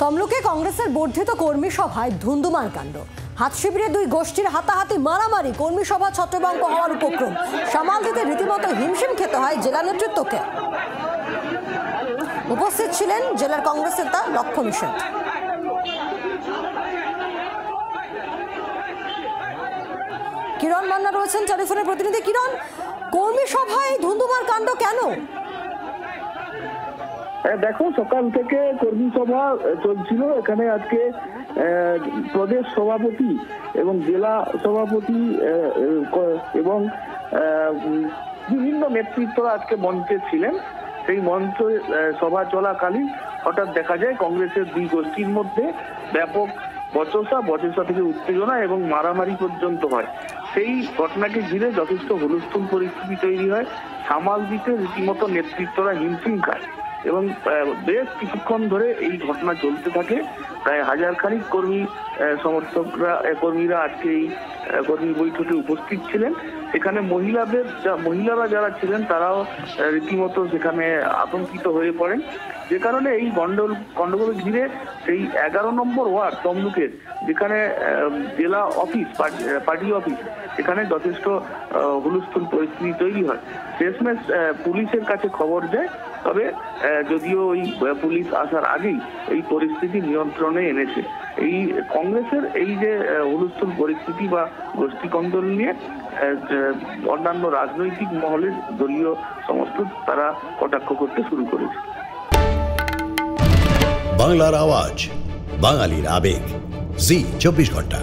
তমলুকে কংগ্রেসের বর্ধিত কর্মী সভায় ধুন্ধুমার কাণ্ড। হাত শিবিরে দুই গোষ্ঠীর হাতাহাতি মারামারি, কর্মী সভা ছত্রভঙ্গ হওয়ার উপক্রম। সামাল দিতে রীতিমতো হিমশিম খেতে হয় জেলা নেতৃত্বকে। উপস্থিত ছিলেন জেলার কংগ্রেস নেতা লক্ষণ সেন। কিরণ মান্না রয়েছেন টেলিফোনের প্রতিনিধি। কিরণ, কর্মী সভায় ধুন্ধুমার কাণ্ড কেন? দেখো, সকাল থেকে কর্মী সভা চলছিল। এখানে আজকে প্রদেশ সভাপতি এবং জেলা সভাপতি এবং বিভিন্ন নেতৃত্বরা আজকে মঞ্চে ছিলেন। সেই মঞ্চে সভা চলাকালীন হঠাৎ দেখা যায় কংগ্রেসের দুই গোষ্ঠীর মধ্যে ব্যাপক বচসা থেকে উত্তেজনা এবং মারামারি পর্যন্ত হয়। সেই ঘটনাকে ঘিরে যথেষ্ট হুলস্থুল পরিস্থিতি তৈরি হয়। সামাল দিতে রীতিমতো নেতৃত্বরা হিমশিম খায় এবং বেশ কিছুক্ষণ ধরে এই ঘটনা চলতে থাকে। প্রায় হাজারখানিক কর্মীরা আজকে এই কর্মী বৈঠকে উপস্থিত ছিলেন। সেখানে মহিলারা যারা ছিলেন তারাও রীতিমতো সেখানে আতঙ্কিত হয়ে পড়েন, যে কারণে এই গন্ডগোল ঘিরে সেই 11 নম্বর ওয়ার্ড তমলুকের, যেখানে জেলা অফিস, পার্টি অফিস, সেখানে যথেষ্ট হুলস্থুল পরিস্থিতি তৈরি হয়। শেষমেশ পুলিশের কাছে খবর যায়, তবে যদিও ওই পুলিশ আসার আগেই এই পরিস্থিতি নিয়ন্ত্রণে এনেছে। এই কংগ্রেসের এই যে হুলস্থুল পরিস্থিতি বা গোষ্ঠী কন্দল নিয়ে অন্যান্য রাজনৈতিক মহলের দলীয় সমর্থক তারা কটাক্ষ করতে শুরু করেছে। বাংলার আওয়াজ, বাঙালির আবেগ, জি 24 ঘন্টা।